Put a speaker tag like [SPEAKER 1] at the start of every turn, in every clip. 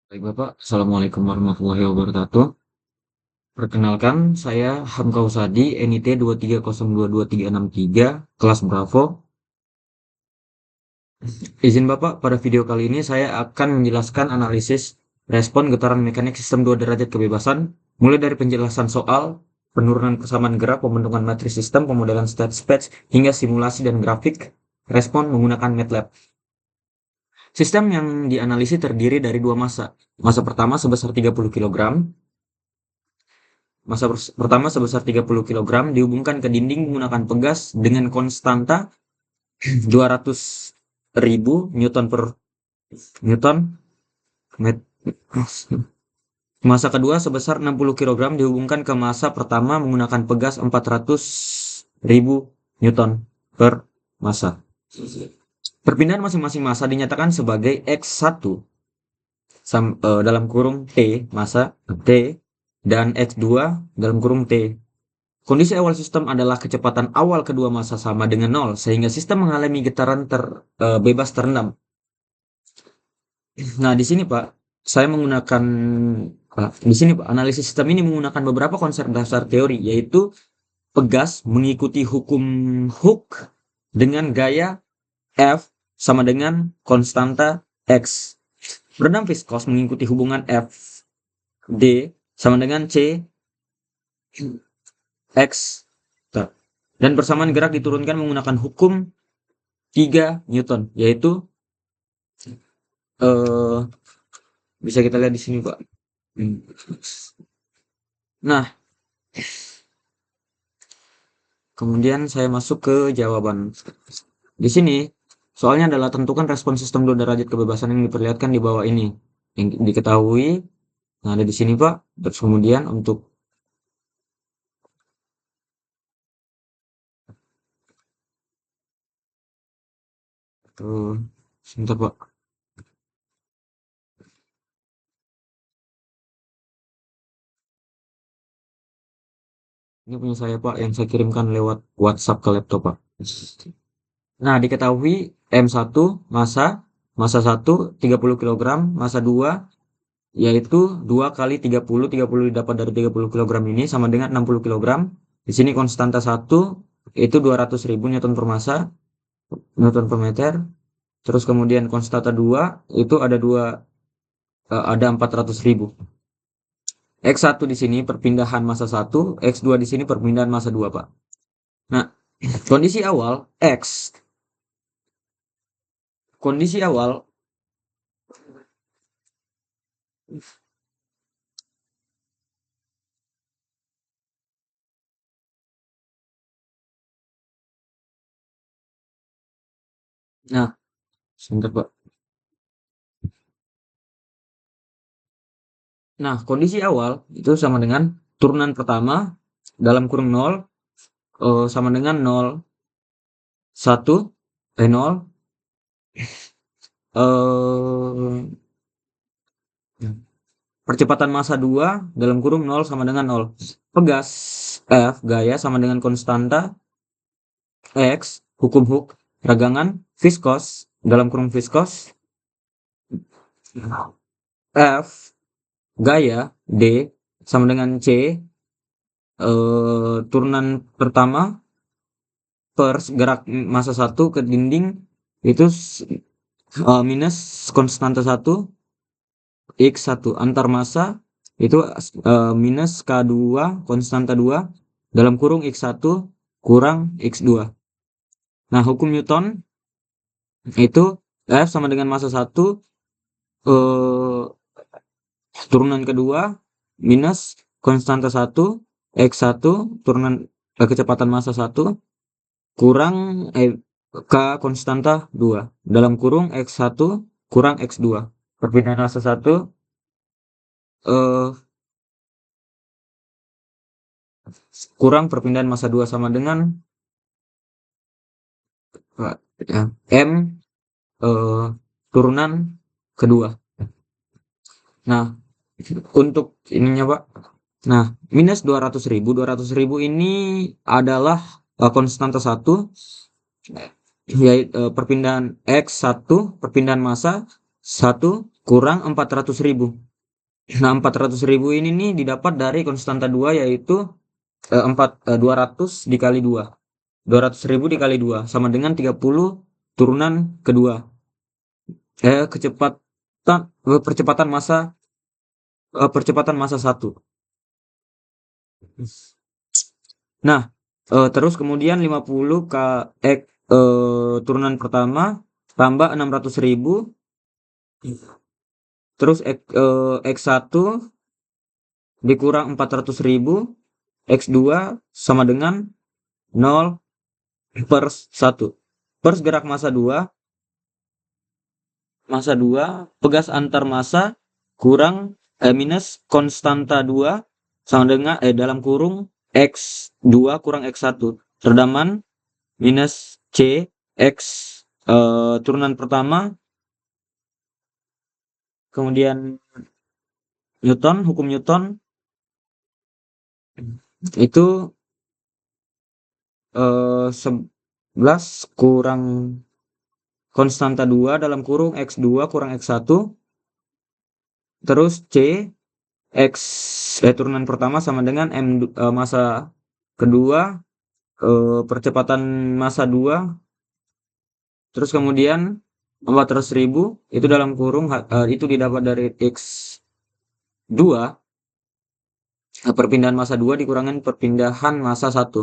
[SPEAKER 1] Baik Bapak, Assalamualaikum warahmatullahi wabarakatuh. Perkenalkan, saya Hamka Usadi, NIT 2302263, kelas Bravo. Izin Bapak, pada video kali ini saya akan menjelaskan analisis respon getaran mekanik sistem 2 derajat kebebasan, mulai dari penjelasan soal, penurunan kesamaan gerak, pembentukan matris sistem, pemodelan state space, hingga simulasi dan grafik respon menggunakan MATLAB. Sistem yang dianalisis terdiri dari dua massa. Massa pertama sebesar 30 kg. Massa pertama sebesar 30 kg dihubungkan ke dinding menggunakan pegas dengan konstanta 200.000 Newton per Newton. Massa kedua sebesar 60 kg dihubungkan ke massa pertama menggunakan pegas 400.000 Newton per massa. Perpindahan masing-masing massa dinyatakan sebagai X1 dalam kurung T massa T dan X2 dalam kurung T. Kondisi awal sistem adalah kecepatan awal kedua massa sama dengan 0, sehingga sistem mengalami getaran bebas terendam. Nah, di sini Pak, saya menggunakan di sini Pak, analisis sistem ini menggunakan beberapa konsep dasar teori, yaitu pegas mengikuti hukum Hooke dengan gaya F sama dengan konstanta X. Redam viskos mengikuti hubungan F D sama dengan C X. Dan persamaan gerak diturunkan menggunakan hukum 3 Newton, yaitu bisa kita lihat di sini Pak. Nah, kemudian saya masuk ke jawaban. Di sini soalnya adalah tentukan respon sistem 2 derajat kebebasan yang diperlihatkan di bawah ini yang diketahui. Nah, ada di sini Pak. Terus kemudian untuk sebentar Pak. Ini punya saya Pak yang saya kirimkan lewat WhatsApp ke laptop Pak. Nah, diketahui M1 massa 1 30 kg, massa 2 yaitu 2 kali 30 didapat dari 30 kg ini sama dengan 60 kg. Di sini konstanta 1 itu 200.000 Newton per massa, Newton per meter. Terus kemudian konstanta 2 itu ada 400.000. X1 di sini perpindahan massa 1, X2 di sini perpindahan massa 2, Pak. Nah, kondisi awal X. Kondisi awal Nah, sebentar, Pak. Nah, kondisi awal itu sama dengan turunan pertama dalam kurung 0 sama dengan 0 1 0 percepatan massa 2 dalam kurung 0 sama dengan 0. Pegas F gaya sama dengan konstanta X hukum Hooke, ragangan viskos dalam kurung viskos F gaya D sama dengan C turunan pertama per gerak massa 1 ke dinding itu minus konstanta 1 X1 antar massa itu minus K2 konstanta 2 dalam kurung X1 kurang X2. Nah, hukum Newton itu F sama dengan massa 1 turunan kedua minus konstanta 1 X1 turunan kecepatan massa 1 kurang K konstanta 2 dalam kurung X1 kurang X2. Perpindahan massa 1 kurang perpindahan massa 2 sama dengan M turunan kedua. Nah, untuk ininya Pak. Nah, minus 200.000. 200.000 ini adalah konstanta 1 yaitu perpindahan X1 perpindahan massa 1 kurang 400.000. Nah, 400.000 ini nih didapat dari konstanta 2 yaitu 200 dikali 2. 200.000 dikali 2 sama dengan 30 turunan kedua. Kecepatan percepatan massa 1. Nah, terus kemudian 50 turunan pertama tambah 600.000 terus X1 dikurang 400.000 X2 sama dengan 0/1. Pers gerak massa 2 pegas antar massa kurang minus konstanta 2 sama dengan dalam kurung X2 kurang X1 terdaman minus C X turunan pertama, kemudian hukum Newton itu 11 kurang konstanta 2 dalam kurung X2 kurang X1 terus C X turunan pertama sama dengan massa kedua percepatan massa 2 terus kemudian 400.000 itu dalam kurung itu didapat dari X2 perpindahan massa 2 dikurangin perpindahan massa 1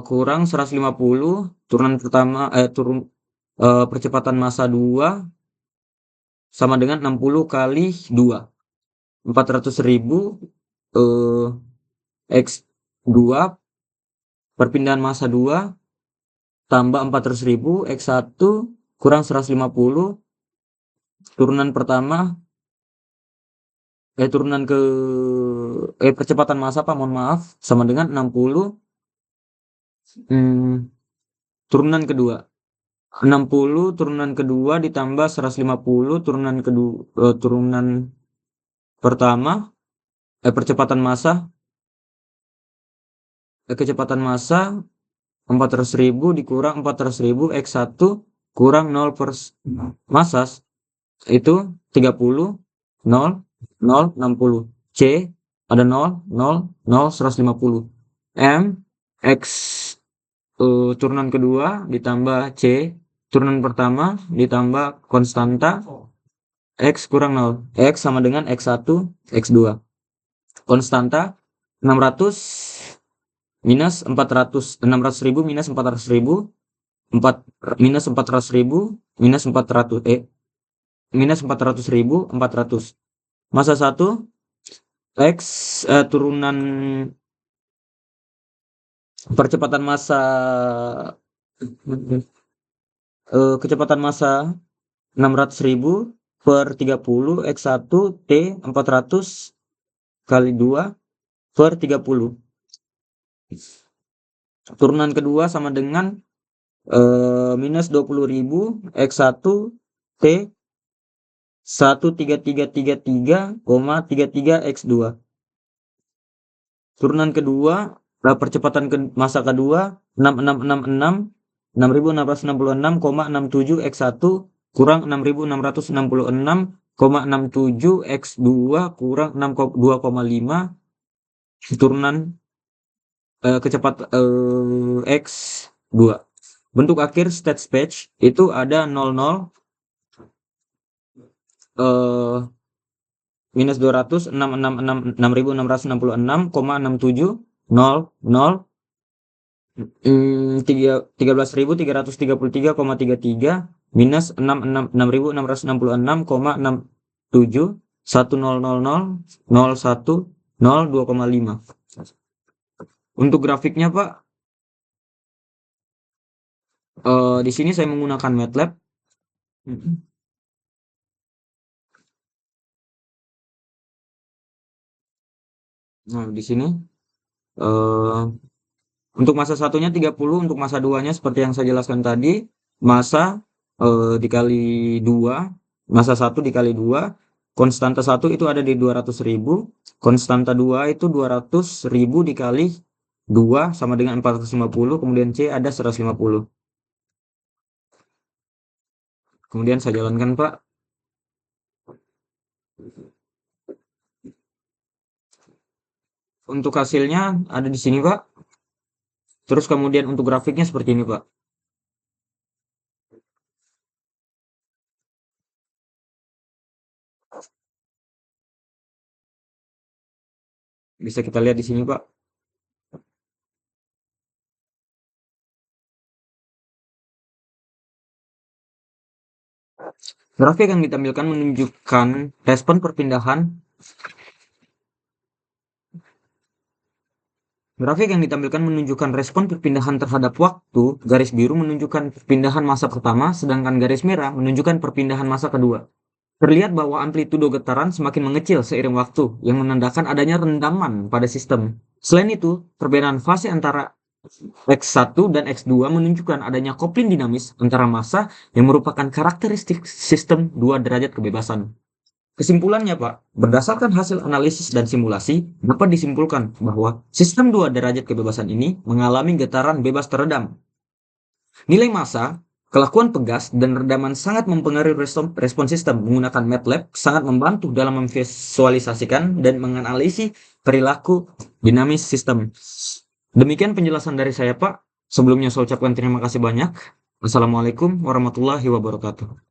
[SPEAKER 1] kurang 150 turunan pertama percepatan massa 2 sama dengan 60 kali 2 400.000 X2 perpindahan massa 2 tambah 400.000 X1 kurang 150 turunan pertama turunan ke percepatan massa mohon maaf sama dengan 60 turunan kedua 60 turunan kedua ditambah 150 turunan kedua turunan pertama percepatan massa kecepatan massa 400.000 dikurang 400.000 X1 kurang 0 per massa itu 30 0 0 60 C ada 0 0 0 150 M X turunan kedua ditambah C turunan pertama ditambah konstanta X kurang 0 X sama dengan X1 X2 konstanta 600 minus 400 600.000 minus 400.000 minus 400.000 minus 400 minus 400.000 400 massa 1 X turunan percepatan massa kecepatan massa 600.000 per 30 X1 T 400 kali 2 per 30 turunan kedua sama dengan minus 20.000 X1 T 13333,33 X2 turunan kedua percepatan massa kedua 6666,67 X1 kurang 6666,67 X2 kurang 2,5 turunan kecepatan X2 bentuk akhir state space itu ada 00 minus 200 6666,67 00 13.333,33 minus 6.666,67 1000 2,5 untuk grafiknya Pak di sini saya menggunakan MATLAB. Nah di sini untuk massa satunya 30 untuk massa 2-nya seperti yang saya jelaskan tadi massa dikali 2 massa 1 dikali 2 konstanta 1 itu ada di 200.000 konstanta 2 itu 200.000 dikali 2 sama dengan 450 kemudian C ada 150 Kemudian saya jalankan, Pak. Untuk hasilnya ada di sini, Pak. Terus kemudian untuk grafiknya seperti ini, Pak. Bisa kita lihat di sini, Pak. Grafik yang ditampilkan menunjukkan respon perpindahan. Grafik yang ditampilkan menunjukkan respon perpindahan terhadap waktu. Garis biru menunjukkan perpindahan masa pertama, sedangkan garis merah menunjukkan perpindahan masa kedua. Terlihat bahwa amplitudo getaran semakin mengecil seiring waktu, yang menandakan adanya rendaman pada sistem. Selain itu, perbedaan fase antara X1 dan X2 menunjukkan adanya kopling dinamis antara massa yang merupakan karakteristik sistem dua derajat kebebasan. Kesimpulannya, Pak, berdasarkan hasil analisis dan simulasi, dapat disimpulkan bahwa sistem dua derajat kebebasan ini mengalami getaran bebas teredam. Nilai massa, kelakuan pegas, dan redaman sangat mempengaruhi respon sistem. Menggunakan MATLAB sangat membantu dalam memvisualisasikan dan menganalisis perilaku dinamis sistem. Demikian penjelasan dari saya, Pak. Sebelumnya saya ucapkan terima kasih banyak. Wassalamualaikum warahmatullahi wabarakatuh.